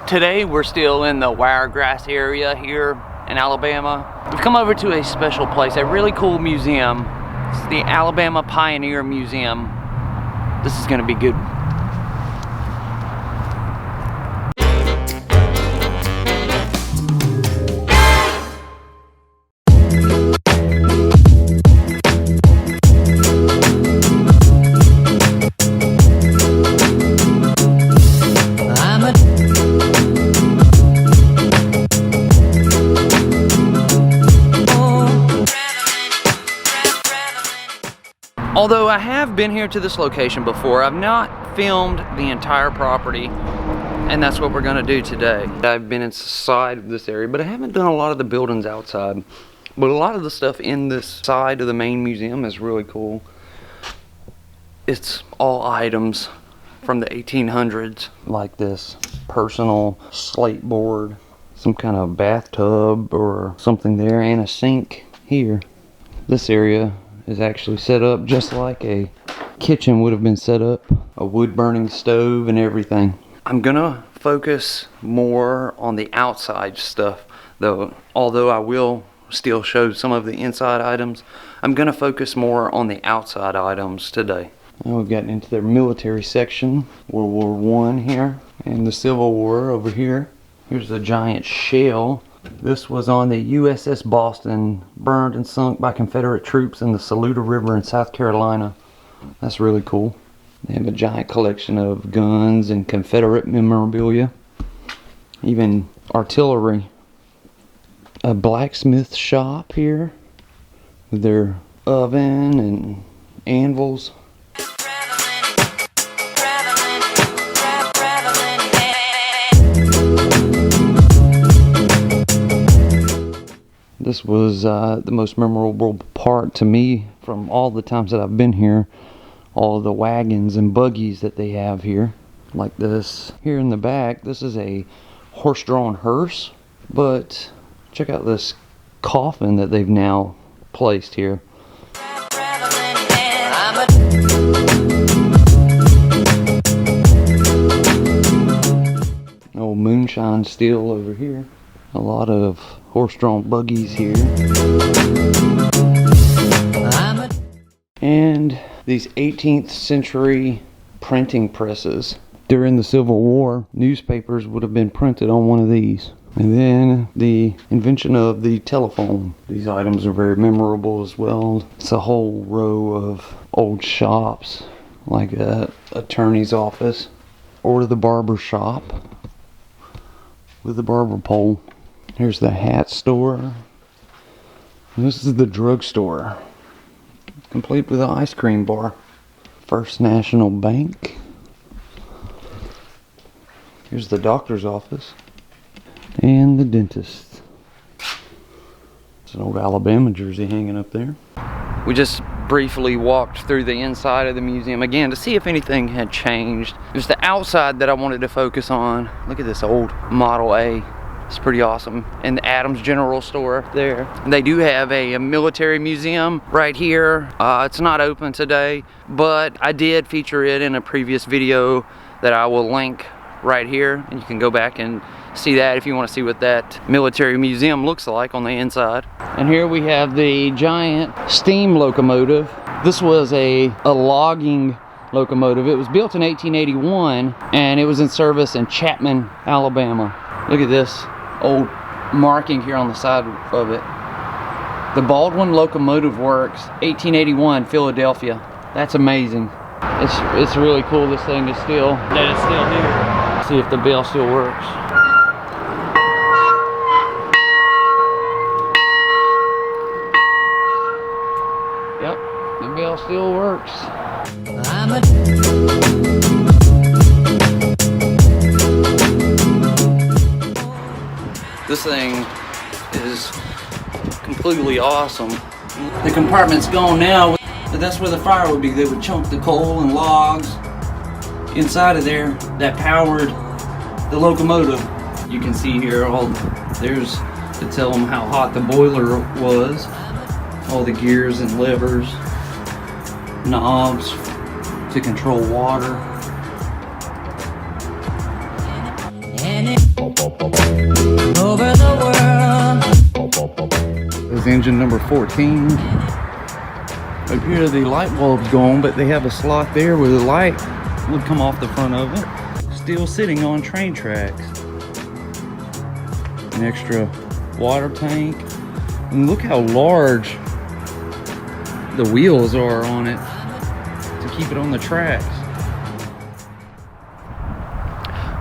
Today we're still in the Wiregrass area here in Alabama. We've come over to a special place, a really cool museum. It's the Alabama Pioneer Museum. This is gonna be good. Although I have been here to this location before, I've not filmed the entire property, and that's what we're gonna do today. I've been inside of this area, but I haven't done a lot of the buildings outside. But a lot of the stuff in this side of the main museum is really cool. It's all items from the 1800s, like this personal slate board, some kind of bathtub or something there, and a sink here. This area is actually set up just like a kitchen would have been set up. A wood burning stove and everything. I'm gonna focus more on the outside stuff though. Although I will still show some of the inside items, I'm gonna focus more on the outside items today. Now we've gotten into their military section. World War I here, and the Civil War over here. Here's a giant shell. This was on the USS Boston, burned and sunk by Confederate troops in the Saluda River in South Carolina. That's really cool. They have a giant collection of guns and Confederate memorabilia. Even artillery. A blacksmith shop here with their oven and anvils. This was the most memorable part to me from all the times that I've been here. All of the wagons and buggies that they have here. Like this. Here in the back, this is a horse-drawn hearse. But check out this coffin that they've now placed here. Old moonshine still over here. A lot of horse-drawn buggies here. And these 18th century printing presses. During the Civil War, newspapers would have been printed on one of these. And then the invention of the telephone. These items are very memorable as well. It's a whole row of old shops, like a attorney's office or the barber shop with the barber pole. Here's the hat store. And this is the drugstore, complete with an ice cream bar. First National Bank. Here's the doctor's office. And the dentist. It's an old Alabama jersey hanging up there. We just briefly walked through the inside of the museum again to see if anything had changed. It was the outside that I wanted to focus on. Look at this old Model A. It's pretty awesome. And the Adams General Store up there. They do have a military museum right here. It's not open today, but I did feature it in a previous video that I will link right here. And you can go back and see that if you want to see what that military museum looks like on the inside. And here we have the giant steam locomotive. This was a logging locomotive. It was built in 1881 and it was in service in Chapman, Alabama. Look at this old marking here on the side of it. The Baldwin Locomotive Works, 1881, Philadelphia. That's amazing. It's really cool this thing is still here. Let's see if the bell still works. Yep, the bell still works. This thing is completely awesome. The compartment's gone now, but that's where the fire would be. They would chunk the coal and logs inside of there that powered the locomotive. You can see here there's to tell them how hot the boiler was. All the gears and levers, knobs to control water. Over the world. This is engine number 14. Up here the light bulb's gone, but they have a slot there where the light would come off the front of it. Still sitting on train tracks. An extra water tank. And look how large the wheels are on it to keep it on the tracks.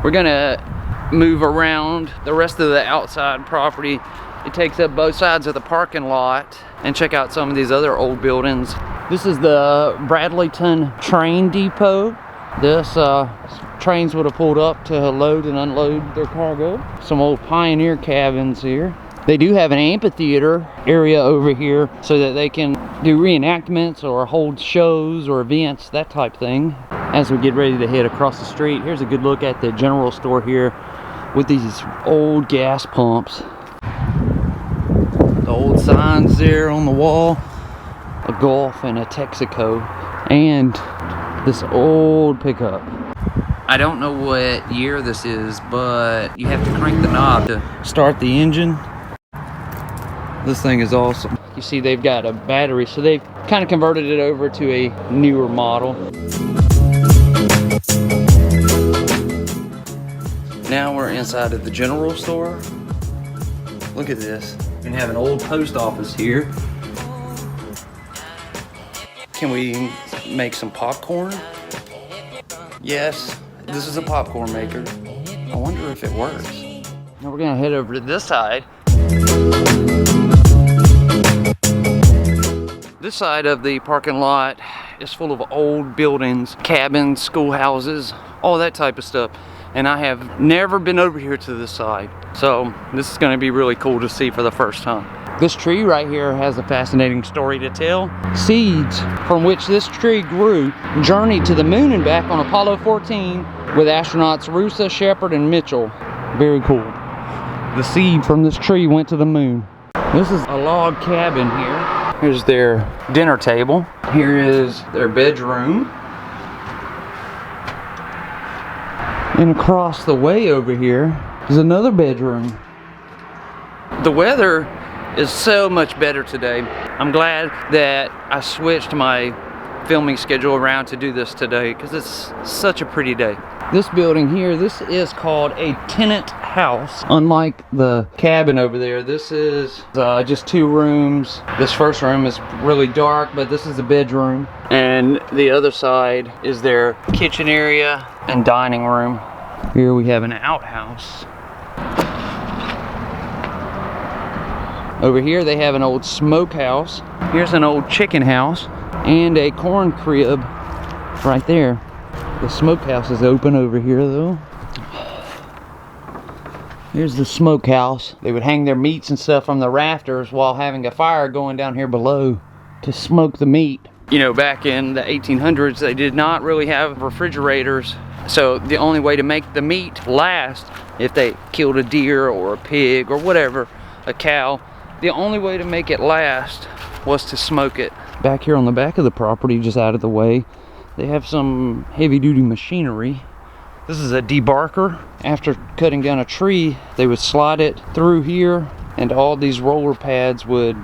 We're gonna move around the rest of the outside property. It takes up both sides of the parking lot, and check out some of these other old buildings. This is the Bradleyton train depot. This trains would have pulled up to load and unload their cargo. Some old pioneer cabins here. They do have an amphitheater area over here so that they can do reenactments or hold shows or events, that type thing. As we get ready to head across the street, here's a good look at the general store here with these old gas pumps. The old signs there on the wall, a Gulf and a Texaco, and this old pickup. I don't know what year this is, but you have to crank the knob to start the engine. This thing is awesome. You see they've got a battery, so they've kind of converted it over to a newer model. Now we're inside of the general store. Look at this. We have an old post office here. Can we make some popcorn? Yes, this is a popcorn maker. I wonder if it works. Now we're gonna head over to this side. This side of the parking lot is full of old buildings, cabins, schoolhouses, all that type of stuff. And I have never been over here to this side. So this is gonna be really cool to see for the first time. This tree right here has a fascinating story to tell. Seeds from which this tree grew journeyed to the moon and back on Apollo 14 with astronauts Rusa, Shepard, and Mitchell. Very cool. The seed from this tree went to the moon. This is a log cabin here. Here's their dinner table. Here is their bedroom. And across the way over here is another bedroom. The weather is so much better today. I'm glad that I switched my filming schedule around to do this today because it's such a pretty day. This building here, this is called a tenant house. Unlike the cabin over there, this is just 2 rooms. This first room is really dark, but this is a bedroom. And the other side is their kitchen area and dining room. Here we have an outhouse. Over here they have an old smokehouse. Here's an old chicken house and a corn crib right there. The smokehouse is open over here though. Here's the smokehouse. They would hang their meats and stuff from the rafters while having a fire going down here below to smoke the meat. You know, back in the 1800s, they did not really have refrigerators. So the only way to make the meat last, if they killed a deer or a pig or whatever, a cow, the only way to make it last was to smoke it. Back here on the back of the property, just out of the way, they have some heavy-duty machinery. This is a debarker. After cutting down a tree, they would slide it through here, and all these roller pads would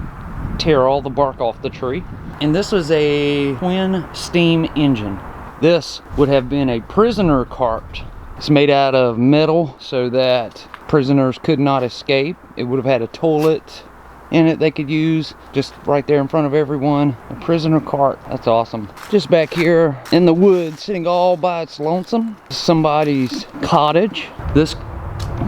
tear all the bark off the tree. And this was a twin steam engine. This would have been a prisoner cart. It's made out of metal so that prisoners could not escape. It would have had a toilet in it they could use just right there in front of everyone. A prisoner cart. That's awesome. Just back here in the woods, sitting all by its lonesome, somebody's cottage. This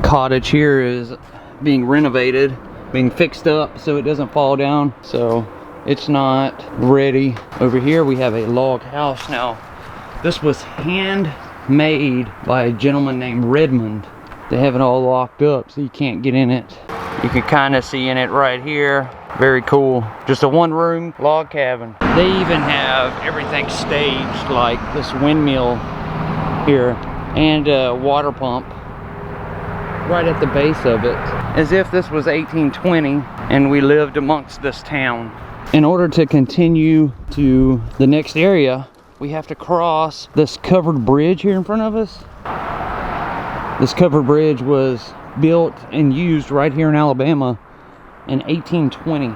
cottage here is being renovated, being fixed up so it doesn't fall down, so it's not ready. Over here we have a log house. Now this was handmade by a gentleman named Redmond. They have it all locked up so you can't get in it. You can kind of see in it right here. Very cool. Just a 1-room log cabin. They even have everything staged, like this windmill here and a water pump right at the base of it, as if this was 1820 and we lived amongst this town. In order to continue to the next area, we have to cross this covered bridge here in front of us. This covered bridge was built and used right here in Alabama in 1820.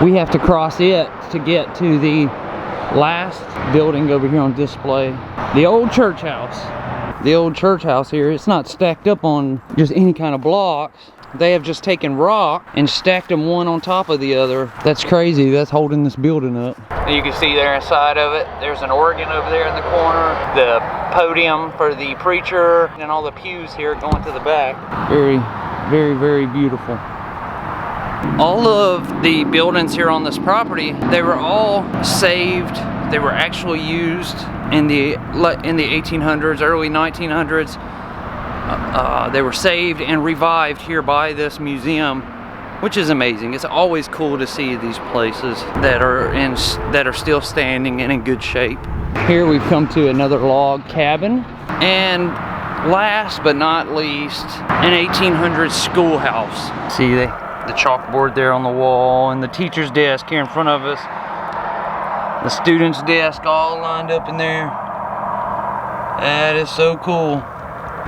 We have to cross it to get to the last building over here on display. The old church house. The old church house here, it's not stacked up on just any kind of blocks. They have just taken rock and stacked them one on top of the other. That's crazy, that's holding this building up. And you can see there inside of it, there's an organ over there in the corner, the podium for the preacher, and all the pews here going to the back. Very, very, very beautiful. All of the buildings here on this property, they were all saved. They were actually used in the 1800s, early 1900s. They were saved and revived here by this museum, which is amazing. It's always cool to see these places that are still standing and in good shape. Here we've come to another log cabin, and last but not least, an 1800s schoolhouse. See the chalkboard there on the wall, and the teacher's desk here in front of us. The student's desk all lined up in there. That is so cool.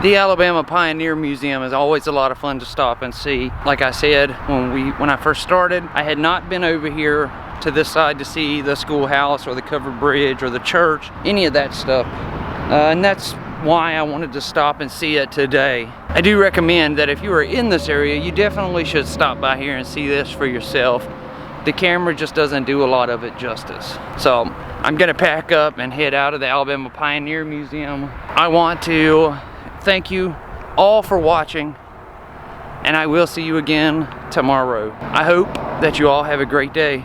The Alabama Pioneer Museum is always a lot of fun to stop and see. Like I said, when I first started, I had not been over here to this side to see the schoolhouse or the covered bridge or the church, any of that stuff. And that's why I wanted to stop and see it today. I do recommend that if you are in this area, you definitely should stop by here and see this for yourself. The camera just doesn't do a lot of it justice. So I'm gonna pack up and head out of the Alabama Pioneer Museum. I want to thank you all for watching, and I will see you again tomorrow. I hope that you all have a great day.